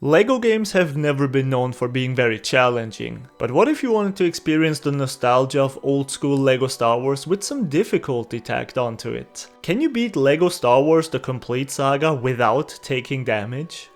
Lego games have never been known for being very challenging, but what if you wanted to experience the nostalgia of old school Lego Star Wars with some difficulty tacked onto it? Can you beat Lego Star Wars The Complete Saga without taking damage?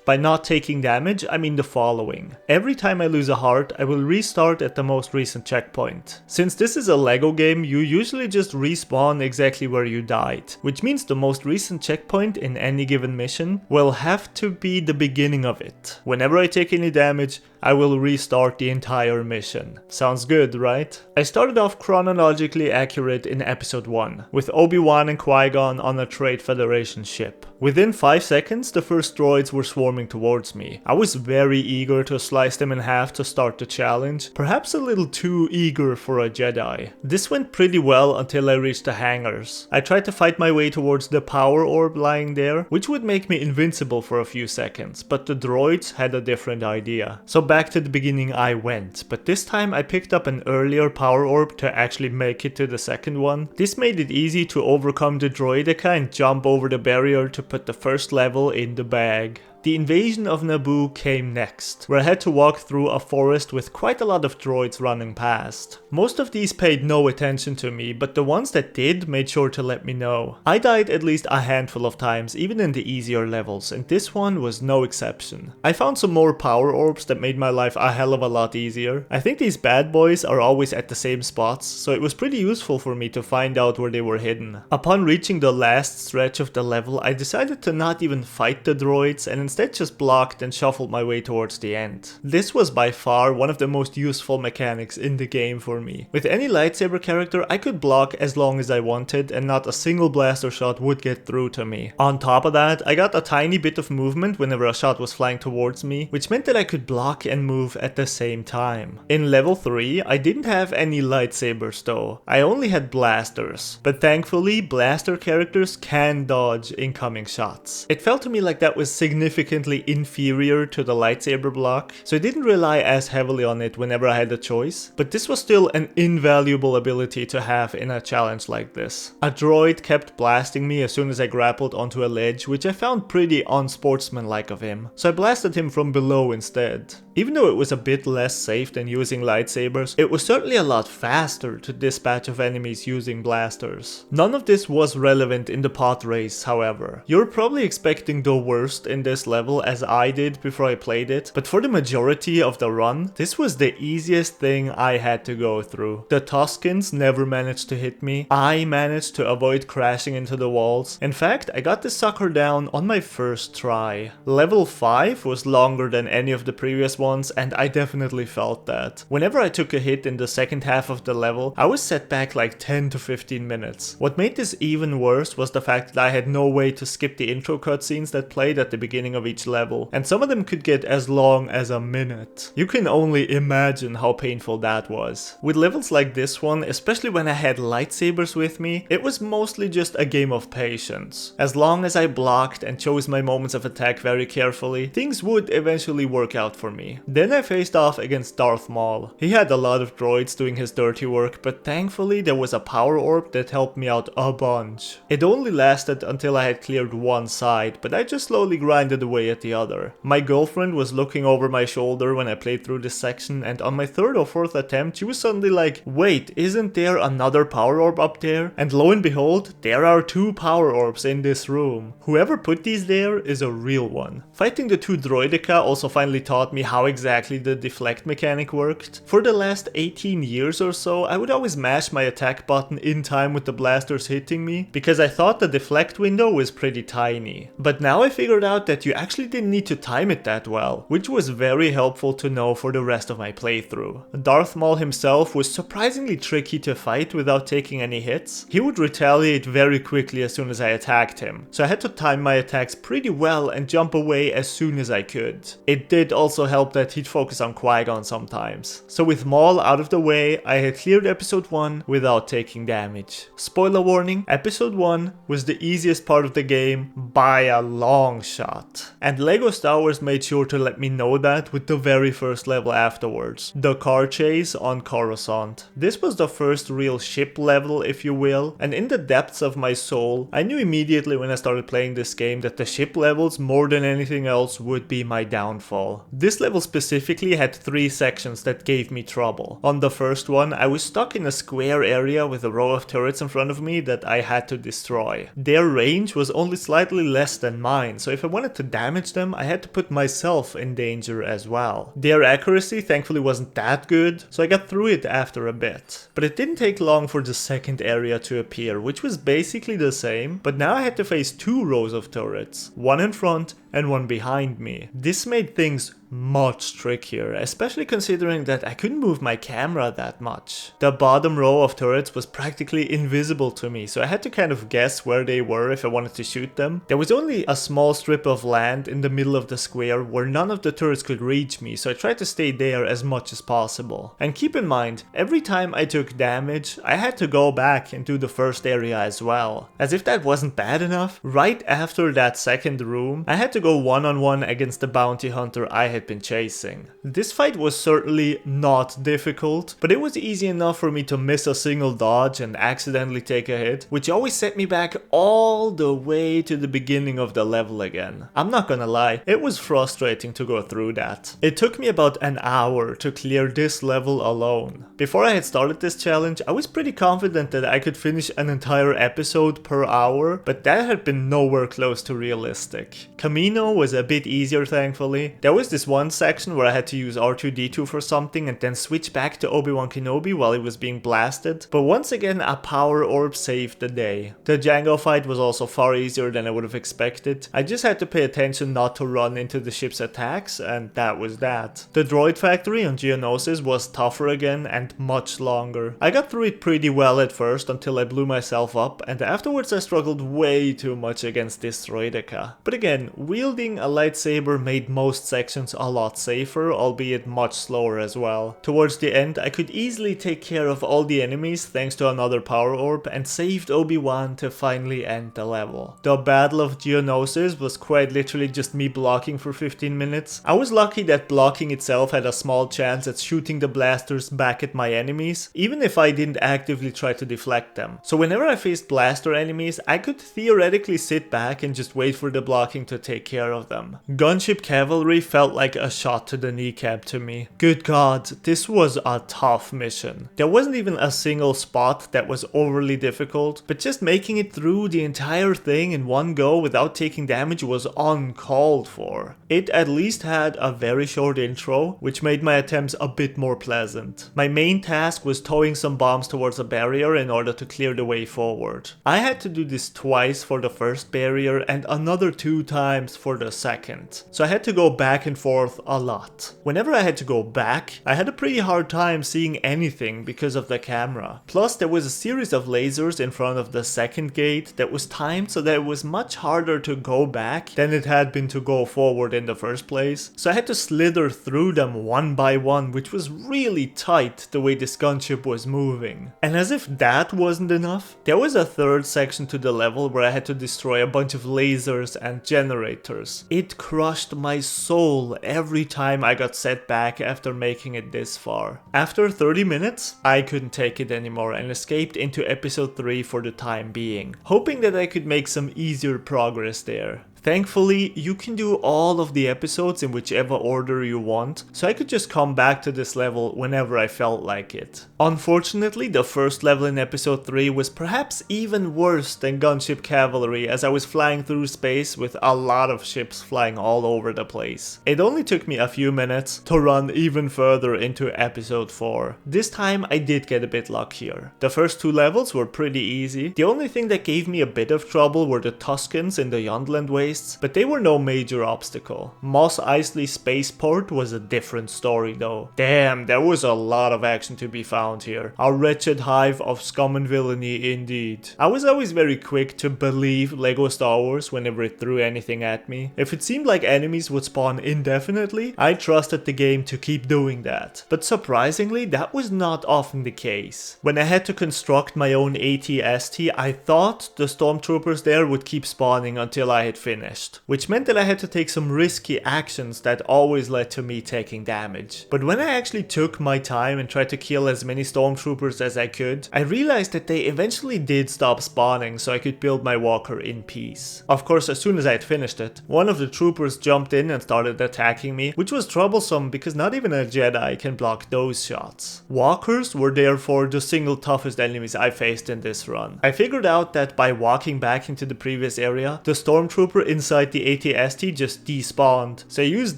By not taking damage, I mean the following. Every time I lose a heart, I will restart at the most recent checkpoint. Since this is a Lego game, you usually just respawn exactly where you died, which means the most recent checkpoint in any given mission will have to be the beginning of it. Whenever I take any damage, I will restart the entire mission. Sounds good, right? I started off chronologically accurate in episode 1, with Obi-Wan and Qui-Gon on a Trade Federation ship. Within 5 seconds, the first droids were swarming towards me. I was very eager to slice them in half to start the challenge, perhaps a little too eager for a Jedi. This went pretty well until I reached the hangars. I tried to fight my way towards the power orb lying there, which would make me invincible for a few seconds, but the droids had a different idea. So back to the beginning I went, but this time I picked up an earlier power orb to actually make it to the second one. This made it easy to overcome the droideka and jump over the barrier to put the first level in the bag. The invasion of Naboo came next, where I had to walk through a forest with quite a lot of droids running past. Most of these paid no attention to me, but the ones that did made sure to let me know. I died at least a handful of times, even in the easier levels, and this one was no exception. I found some more power orbs that made my life a hell of a lot easier. I think these bad boys are always at the same spots, so it was pretty useful for me to find out where they were hidden. Upon reaching the last stretch of the level, I decided to not even fight the droids and instead just blocked and shuffled my way towards the end. This was by far one of the most useful mechanics in the game for me. With any lightsaber character, I could block as long as I wanted and not a single blaster shot would get through to me. On top of that, I got a tiny bit of movement whenever a shot was flying towards me, which meant that I could block and move at the same time. In level 3, I didn't have any lightsabers though. I only had blasters, but thankfully blaster characters can dodge incoming shots. It felt to me like that was significantly inferior to the lightsaber block, so I didn't rely as heavily on it whenever I had a choice, but this was still an invaluable ability to have in a challenge like this. A droid kept blasting me as soon as I grappled onto a ledge, which I found pretty unsportsmanlike of him, so I blasted him from below instead. Even though it was a bit less safe than using lightsabers, it was certainly a lot faster to dispatch of enemies using blasters. None of this was relevant in the pod race, however. You're probably expecting the worst in this level as I did before I played it, but for the majority of the run, this was the easiest thing I had to go through. The Tuskens never managed to hit me. I managed to avoid crashing into the walls. In fact, I got this sucker down on my first try. Level 5 was longer than any of the previous ones, and I definitely felt that. Whenever I took a hit in the second half of the level, I was set back like 10 to 15 minutes. What made this even worse was the fact that I had no way to skip the intro cutscenes that played at the beginning of each level, and some of them could get as long as a minute. You can only imagine how painful that was. With levels like this one, especially when I had lightsabers with me, it was mostly just a game of patience. As long as I blocked and chose my moments of attack very carefully, things would eventually work out for me. Then I faced off against Darth Maul. He had a lot of droids doing his dirty work, but thankfully there was a power orb that helped me out a bunch. It only lasted until I had cleared one side, but I just slowly grinded away at the other. My girlfriend was looking over my shoulder when I played through this section, and on my third or fourth attempt she was suddenly like, "Wait, isn't there another power orb up there?" And lo and behold, there are 2 power orbs in this room. Whoever put these there is a real one. Fighting the 2 droideka also finally taught me how exactly the deflect mechanic worked. For the last 18 years or so, I would always mash my attack button in time with the blasters hitting me, because I thought the deflect window was pretty tiny. But now I figured out that you actually didn't need to time it that well, which was very helpful to know for the rest of my playthrough. Darth Maul himself was surprisingly tricky to fight without taking any hits. He would retaliate very quickly as soon as I attacked him, so I had to time my attacks pretty well and jump away as soon as I could. It did also help that he'd focus on Qui-Gon sometimes. So with Maul out of the way, I had cleared episode 1 without taking damage. Spoiler warning, episode 1 was the easiest part of the game by a long shot. it. And LEGO Star Wars made sure to let me know that with the very first level afterwards, the car chase on Coruscant. This was the first real ship level, if you will, and in the depths of my soul, I knew immediately when I started playing this game that the ship levels, more than anything else, would be my downfall. This level specifically had 3 sections that gave me trouble. On the first one, I was stuck in a square area with a row of turrets in front of me that I had to destroy. Their range was only slightly less than mine, so if I wanted to damage them, I had to put myself in danger as well. Their accuracy thankfully wasn't that good, so I got through it after a bit. But it didn't take long for the second area to appear, which was basically the same, but now I had to face 2 rows of turrets, one in front and one behind me. This made things much trickier, especially considering that I couldn't move my camera that much. The bottom row of turrets was practically invisible to me, so I had to kind of guess where they were if I wanted to shoot them. There was only a small strip of land in the middle of the square where none of the turrets could reach me, so I tried to stay there as much as possible. And keep in mind, every time I took damage, I had to go back and do the first area as well. As if that wasn't bad enough, right after that second room, I had to go one-on-one against the bounty hunter I had been chasing. This fight was certainly not difficult, but it was easy enough for me to miss a single dodge and accidentally take a hit, which always set me back all the way to the beginning of the level again. I'm not gonna lie, it was frustrating to go through that. It took me about an hour to clear this level alone. Before I had started this challenge, I was pretty confident that I could finish an entire episode per hour, but that had been nowhere close to realistic. Camino was a bit easier thankfully. There was this one section where I had to use R2-D2 for something and then switch back to Obi-Wan Kenobi while he was being blasted, but once again a power orb saved the day. The Jango fight was also far easier than I would have expected. I just had to pay attention not to run into the ship's attacks, and that was that. The droid factory on Geonosis was tougher again and much longer. I got through it pretty well at first until I blew myself up, and afterwards I struggled way too much against this droideka. But again, wielding a lightsaber made most sections a lot safer, albeit much slower as well. Towards the end, I could easily take care of all the enemies thanks to another power orb and saved Obi-Wan to finally end the level. The Battle of Geonosis was quite literally just me blocking for 15 minutes. I was lucky that blocking itself had a small chance at shooting the blasters back at my enemies, even if I didn't actively try to deflect them. So whenever I faced blaster enemies, I could theoretically sit back and just wait for the blocking to take care of them. Gunship cavalry felt like a shot to the kneecap to me. Good god, this was a tough mission. There wasn't even a single spot that was overly difficult, but just making it through the entire thing in one go without taking damage was uncalled for. It at least had a very short intro, which made my attempts a bit more pleasant. My main task was towing some bombs towards a barrier in order to clear the way forward. I had to do this twice for the first barrier and another 2 times for the second, so I had to go back and forth a lot. Whenever I had to go back, I had a pretty hard time seeing anything because of the camera. Plus there was a series of lasers in front of the second gate that was timed so that it was much harder to go back than it had been to go forward in the first place, so I had to slither through them one by one, which was really tight the way this gunship was moving. And as if that wasn't enough, there was a third section to the level where I had to destroy a bunch of lasers and generators. It crushed my soul every time I got set back after making it this far. After 30 minutes, I couldn't take it anymore and escaped into episode 3 for the time being, hoping that I could make some easier progress there. Thankfully, you can do all of the episodes in whichever order you want, so I could just come back to this level whenever I felt like it. Unfortunately, the first level in episode 3 was perhaps even worse than Gunship Cavalry, as I was flying through space with a lot of ships flying all over the place. It only took me a few minutes to run even further into episode 4. This time I did get a bit luckier. The first 2 levels were pretty easy. The only thing that gave me a bit of trouble were the Tuscans in the Yondland Waste, but they were no major obstacle. Mos Eisley Spaceport was a different story though. Damn, there was a lot of action to be found here. A wretched hive of scum and villainy indeed. I was always very quick to believe LEGO Star Wars whenever it threw anything at me. If it seemed like enemies would spawn indefinitely, I trusted the game to keep doing that. But surprisingly, that was not often the case. When I had to construct my own AT-ST, I thought the stormtroopers there would keep spawning until I had finished. finished, which meant that I had to take some risky actions that always led to me taking damage. But when I actually took my time and tried to kill as many stormtroopers as I could, I realized that they eventually did stop spawning so I could build my walker in peace. Of course, as soon as I had finished it, one of the troopers jumped in and started attacking me, which was troublesome because not even a Jedi can block those shots. Walkers were therefore the single toughest enemies I faced in this run. I figured out that by walking back into the previous area, the stormtrooper inside the AT-ST just despawned, so I used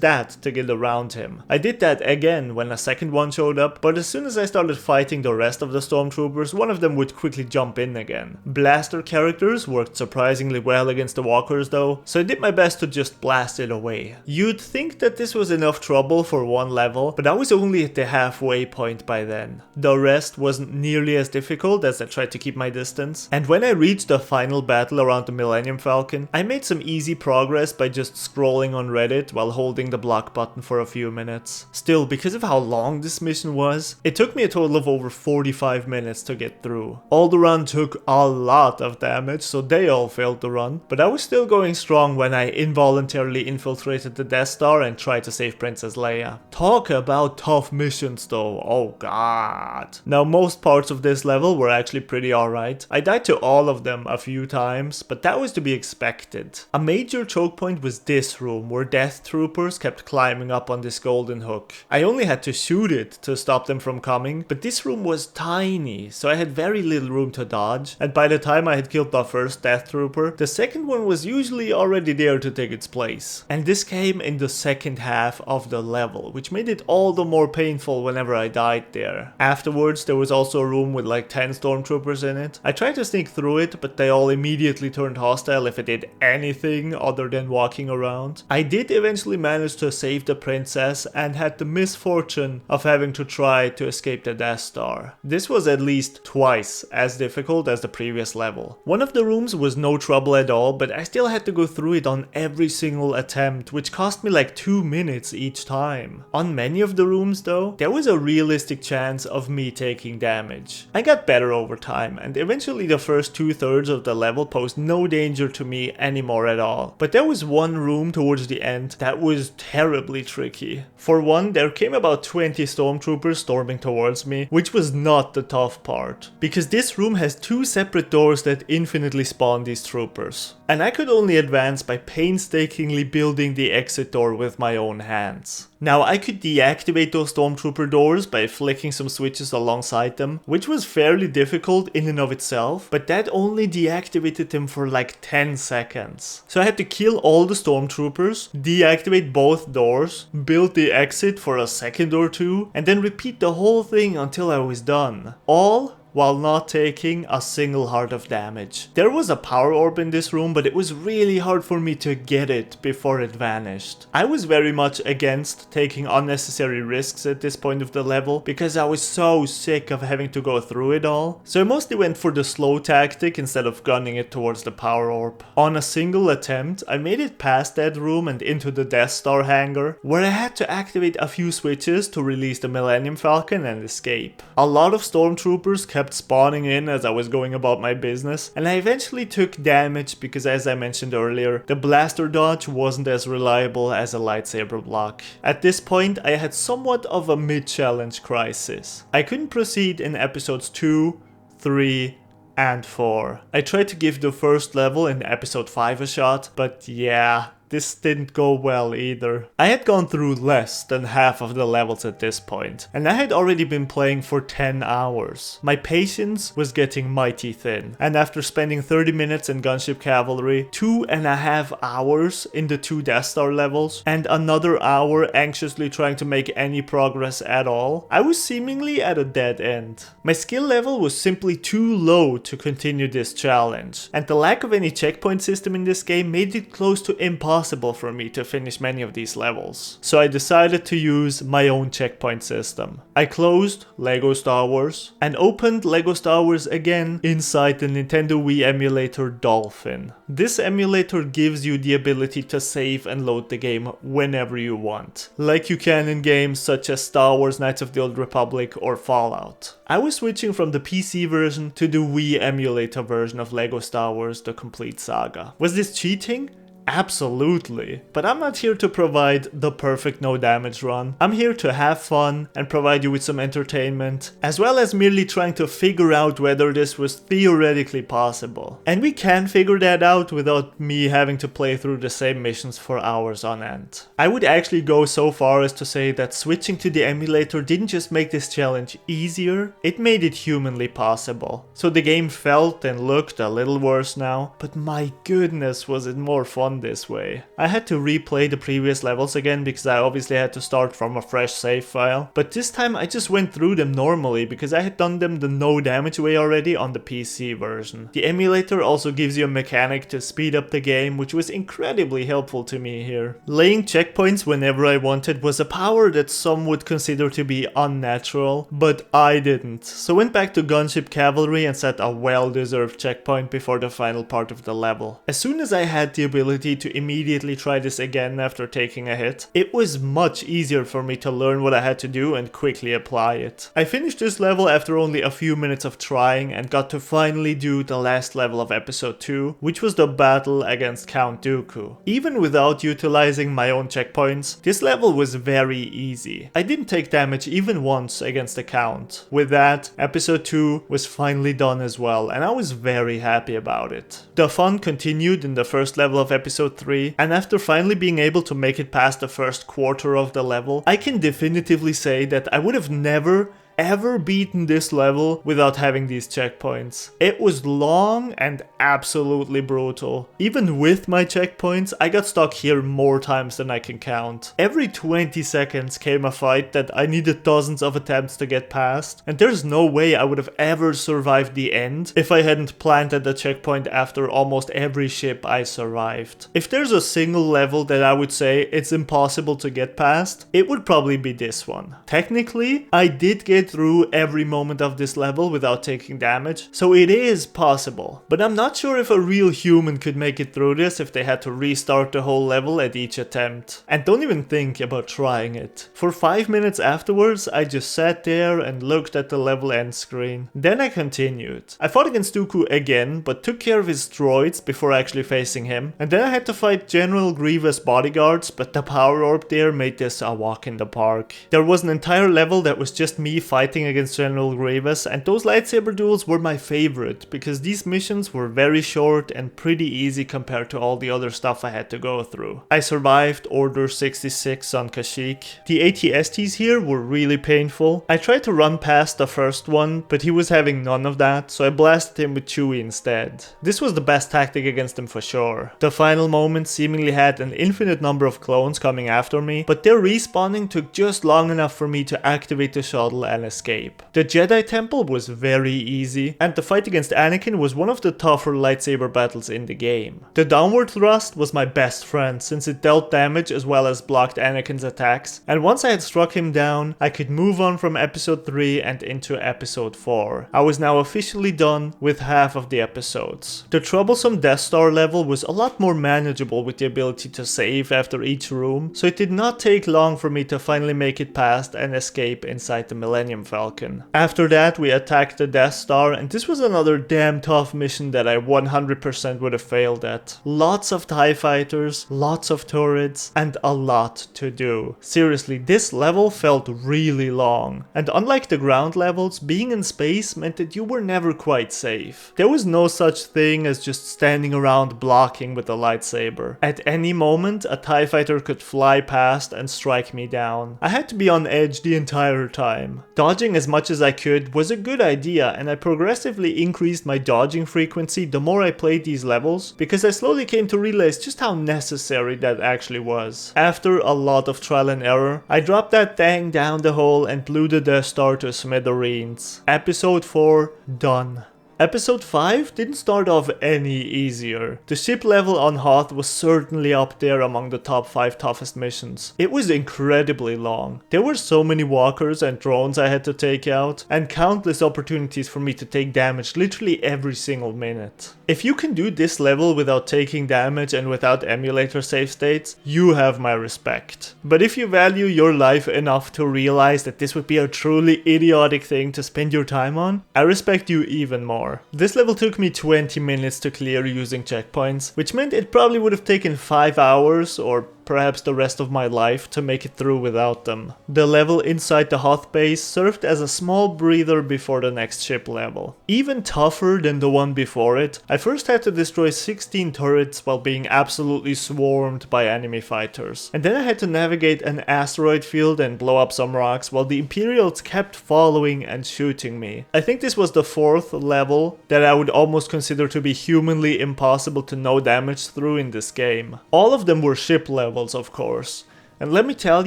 that to get around him. I did that again when a second one showed up, but as soon as I started fighting the rest of the stormtroopers, one of them would quickly jump in again. Blaster characters worked surprisingly well against the walkers though, so I did my best to just blast it away. You'd think that this was enough trouble for one level, but I was only at the halfway point by then. The rest wasn't nearly as difficult as I tried to keep my distance, and when I reached the final battle around the Millennium Falcon, I made some easy progress by just scrolling on Reddit while holding the block button for a few minutes. Still, because of how long this mission was, it took me a total of over 45 minutes to get through. Alderaan took a lot of damage, so they all failed the run, but I was still going strong when I involuntarily infiltrated the Death Star and tried to save Princess Leia. Talk about tough missions though, oh god. Now most parts of this level were actually pretty alright. I died to all of them a few times, but that was to be expected. A major choke point was this room where Death Troopers kept climbing up on this golden hook. I only had to shoot it to stop them from coming, but this room was tiny, so I had very little room to dodge, and by the time I had killed the first Death Trooper, the second one was usually already there to take its place. And this came in the second half of the level, which made it all the more painful whenever I died there. Afterwards, there was also a room with like 10 stormtroopers in it. I tried to sneak through it, but they all immediately turned hostile if I did anything other than walking around. I did eventually manage to save the princess and had the misfortune of having to try to escape the Death Star. This was at least twice as difficult as the previous level. One of the rooms was no trouble at all, but I still had to go through it on every single attempt, which cost me like 2 minutes each time. On many of the rooms though, there was a realistic chance of me taking damage. I got better over time, and eventually the first 2/3 of the level posed no danger to me anymore at all. But there was one room towards the end that was terribly tricky. For one, there came about 20 stormtroopers storming towards me, which was not the tough part, because this room has 2 separate doors that infinitely spawn these troopers. And I could only advance by painstakingly building the exit door with my own hands. Now I could deactivate those stormtrooper doors by flicking some switches alongside them, which was fairly difficult in and of itself, but that only deactivated them for like 10 seconds. So I had to kill all the stormtroopers, deactivate both doors, build the exit for a second or two, and then repeat the whole thing until I was done. All while not taking a single heart of damage. There was a power orb in this room, but it was really hard for me to get it before it vanished. I was very much against taking unnecessary risks at this point of the level because I was so sick of having to go through it all. So I mostly went for the slow tactic instead of gunning it towards the power orb. On a single attempt, I made it past that room and into the Death Star hangar, where I had to activate a few switches to release the Millennium Falcon and escape. A lot of stormtroopers kept spawning in as I was going about my business, and I eventually took damage because, as I mentioned earlier, the blaster dodge wasn't as reliable as a lightsaber block. At this point, I had somewhat of a mid-challenge crisis. I couldn't proceed in episodes 2, 3, and 4. I tried to give the first level in episode 5 a shot, but yeah, this didn't go well either. I had gone through less than half of the levels at this point, and I had already been playing for 10 hours. My patience was getting mighty thin, and after spending 30 minutes in Gunship Cavalry, 2.5 hours in the 2 Death Star levels, and another hour anxiously trying to make any progress at all, I was seemingly at a dead end. My skill level was simply too low to continue this challenge, and the lack of any checkpoint system in this game made it close to impossible for me to finish many of these levels. So I decided to use my own checkpoint system. I closed LEGO Star Wars and opened LEGO Star Wars again inside the Nintendo Wii emulator Dolphin. This emulator gives you the ability to save and load the game whenever you want, like you can in games such as Star Wars Knights of the Old Republic or Fallout. I was switching from the PC version to the Wii emulator version of LEGO Star Wars The Complete Saga. Was this cheating? Absolutely. But I'm not here to provide the perfect no damage run. I'm here to have fun and provide you with some entertainment, as well as merely trying to figure out whether this was theoretically possible. And we can figure that out without me having to play through the same missions for hours on end. I would actually go so far as to say that switching to the emulator didn't just make this challenge easier, it made it humanly possible. So the game felt and looked a little worse now, but my goodness was it more fun this way. I had to replay the previous levels again because I obviously had to start from a fresh save file, but this time I just went through them normally because I had done them the no damage way already on the PC version. The emulator also gives you a mechanic to speed up the game, which was incredibly helpful to me here. Laying checkpoints whenever I wanted was a power that some would consider to be unnatural, but I didn't. So went back to Gunship Cavalry and set a well-deserved checkpoint before the final part of the level. As soon as I had the ability to immediately try this again after taking a hit, it was much easier for me to learn what I had to do and quickly apply it. I finished this level after only a few minutes of trying and got to finally do the last level of episode 2, which was the battle against Count Dooku. Even without utilizing my own checkpoints, this level was very easy. I didn't take damage even once against the Count. With that, episode 2 was finally done as well, and I was very happy about it. The fun continued in the first level of episode 3, and after finally being able to make it past the first quarter of the level, I can definitively say that I would have never ever beaten this level without having these checkpoints. It was long and absolutely brutal. Even with my checkpoints, I got stuck here more times than I can count. Every 20 seconds came a fight that I needed dozens of attempts to get past, and there's no way I would have ever survived the end if I hadn't planted the checkpoint after almost every ship I survived. If there's a single level that I would say it's impossible to get past, it would probably be this one. Technically, I did get through every moment of this level without taking damage, so it is possible. But I'm not sure if a real human could make it through this if they had to restart the whole level at each attempt. And don't even think about trying it. For 5 minutes afterwards, I just sat there and looked at the level end screen. Then I continued. I fought against Dooku again, but took care of his droids before actually facing him. And then I had to fight General Grievous bodyguards, but the power orb there made this a walk in the park. There was an entire level that was just me fighting against General Grievous, and those lightsaber duels were my favorite because these missions were very short and pretty easy compared to all the other stuff I had to go through. I survived Order 66 on Kashyyyk. The AT-STs here were really painful. I tried to run past the first one, but he was having none of that, so I blasted him with Chewie instead. This was the best tactic against him for sure. The final moment seemingly had an infinite number of clones coming after me, but their respawning took just long enough for me to activate the shuttle and escape. The Jedi Temple was very easy, and the fight against Anakin was one of the tougher lightsaber battles in the game. The downward thrust was my best friend since it dealt damage as well as blocked Anakin's attacks, and once I had struck him down, I could move on from episode 3 and into episode 4. I was now officially done with half of the episodes. The troublesome Death Star level was a lot more manageable with the ability to save after each room, so it did not take long for me to finally make it past and escape inside the Millennium Falcon. After that, we attacked the Death Star, and this was another damn tough mission that I 100% would have failed at. Lots of TIE fighters, lots of turrets, and a lot to do. Seriously, this level felt really long, and unlike the ground levels, being in space meant that you were never quite safe. There was no such thing as just standing around blocking with a lightsaber. At any moment, a TIE fighter could fly past and strike me down. I had to be on edge the entire time. Dodging as much as I could was a good idea, and I progressively increased my dodging frequency the more I played these levels, because I slowly came to realize just how necessary that actually was. After a lot of trial and error, I dropped that thing down the hole and blew the Death Star to smithereens. Episode 4 done. Episode 5 didn't start off any easier. The ship level on Hoth was certainly up there among the top 5 toughest missions. It was incredibly long. There were so many walkers and drones I had to take out, and countless opportunities for me to take damage literally every single minute. If you can do this level without taking damage and without emulator save states, you have my respect. But if you value your life enough to realize that this would be a truly idiotic thing to spend your time on, I respect you even more. more. This level took me 20 minutes to clear using checkpoints, which meant it probably would have taken 5 hours or perhaps the rest of my life to make it through without them. The level inside the Hoth base served as a small breather before the next ship level. Even tougher than the one before it, I first had to destroy 16 turrets while being absolutely swarmed by enemy fighters. And then I had to navigate an asteroid field and blow up some rocks while the Imperials kept following and shooting me. I think this was the 4th level that I would almost consider to be humanly impossible to no damage through in this game. All of them were ship levels, of course. And let me tell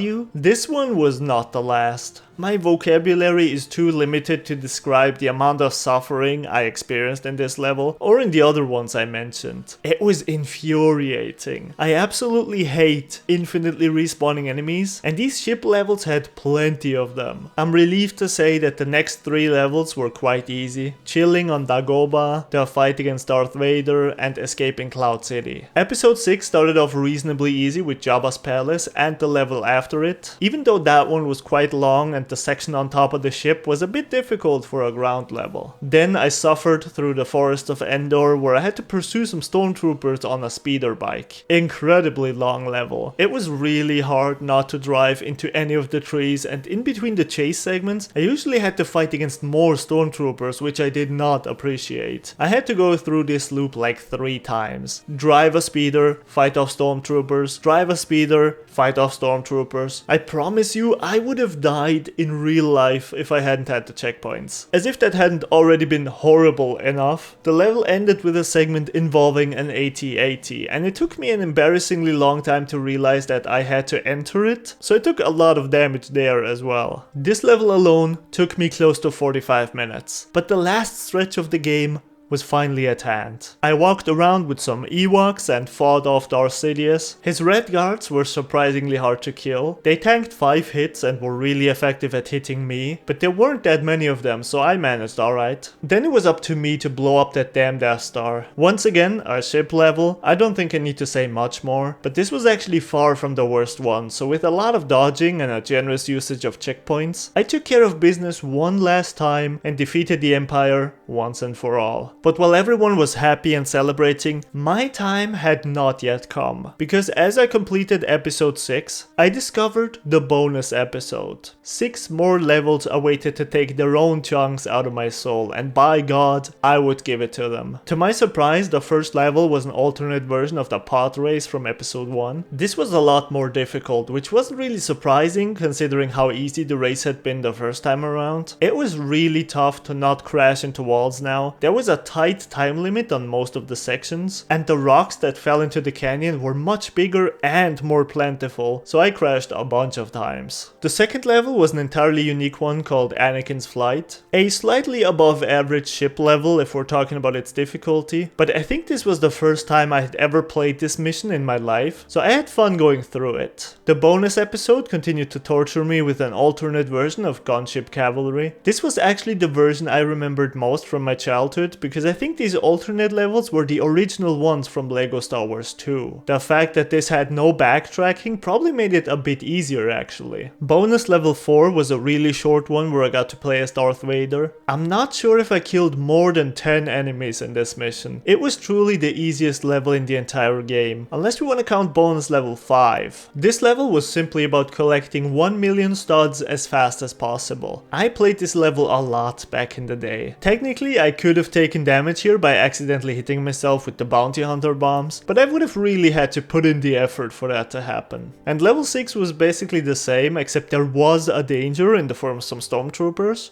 you, this one was not the last. My vocabulary is too limited to describe the amount of suffering I experienced in this level or in the other ones I mentioned. It was infuriating. I absolutely hate infinitely respawning enemies, and these ship levels had plenty of them. I'm relieved to say that the next 3 levels were quite easy. Chilling on Dagobah, the fight against Darth Vader, and escaping Cloud City. Episode 6 started off reasonably easy with Jabba's Palace and the level after it, even though that one was quite long and the section on top of the ship was a bit difficult for a ground level. Then I suffered through the Forest of Endor where I had to pursue some stormtroopers on a speeder bike. Incredibly long level. It was really hard not to drive into any of the trees, and in between the chase segments I usually had to fight against more stormtroopers, which I did not appreciate. I had to go through this loop like 3 times. Drive a speeder, fight off stormtroopers, drive a speeder, fight off stormtroopers. I promise you I would have died in real life if I hadn't had the checkpoints. As if that hadn't already been horrible enough, the level ended with a segment involving an AT-AT, and it took me an embarrassingly long time to realize that I had to enter it, so it took a lot of damage there as well. This level alone took me close to 45 minutes, but the last stretch of the game was finally at hand. I walked around with some Ewoks and fought off Darth Sidious. His red guards were surprisingly hard to kill. They tanked 5 hits and were really effective at hitting me, but there weren't that many of them, so I managed alright. Then it was up to me to blow up that damn Death Star. Once again, a ship level. I don't think I need to say much more, but this was actually far from the worst one, so with a lot of dodging and a generous usage of checkpoints, I took care of business one last time and defeated the Empire once and for all. But while everyone was happy and celebrating, my time had not yet come. Because as I completed episode 6, I discovered the bonus episode. 6 more levels awaited to take their own chunks out of my soul, and by God, I would give it to them. To my surprise, the first level was an alternate version of the pod race from episode 1. This was a lot more difficult, which wasn't really surprising considering how easy the race had been the first time around. It was really tough to not crash into walls now. There was a tight time limit on most of the sections, and the rocks that fell into the canyon were much bigger and more plentiful, so I crashed a bunch of times. The second level was an entirely unique one called Anakin's Flight, a slightly above average ship level if we're talking about its difficulty, but I think this was the first time I had ever played this mission in my life, so I had fun going through it. The bonus episode continued to torture me with an alternate version of Gunship Cavalry. This was actually the version I remembered most from my childhood, because I think these alternate levels were the original ones from LEGO Star Wars 2. The fact that this had no backtracking probably made it a bit easier actually. Bonus level 4 was a really short one where I got to play as Darth Vader. I'm not sure if I killed more than 10 enemies in this mission. It was truly the easiest level in the entire game, unless we want to count bonus level 5. This level was simply about collecting 1 million studs as fast as possible. I played this level a lot back in the day. Technically I could have taken damage here by accidentally hitting myself with the bounty hunter bombs, but I would have really had to put in the effort for that to happen. And level 6 was basically the same, except there was a danger in the form of some stormtroopers.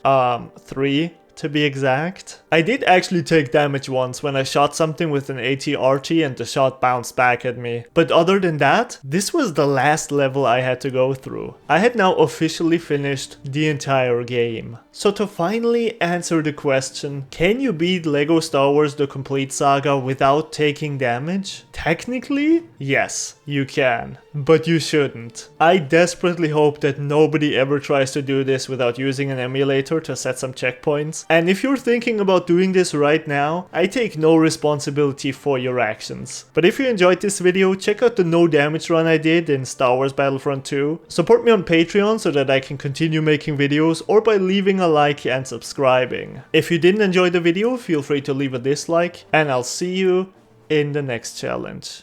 3 to be exact. I did actually take damage once when I shot something with an AT-RT and the shot bounced back at me. But other than that, this was the last level I had to go through. I had now officially finished the entire game. So to finally answer the question, can you beat LEGO Star Wars The Complete Saga without taking damage? Technically, yes, you can, but you shouldn't. I desperately hope that nobody ever tries to do this without using an emulator to set some checkpoints. And if you're thinking about doing this right now, I take no responsibility for your actions. But if you enjoyed this video, check out the no damage run I did in Star Wars Battlefront 2. Support me on Patreon so that I can continue making videos, or by leaving a like and subscribing. If you didn't enjoy the video, feel free to leave a dislike, and I'll see you in the next challenge.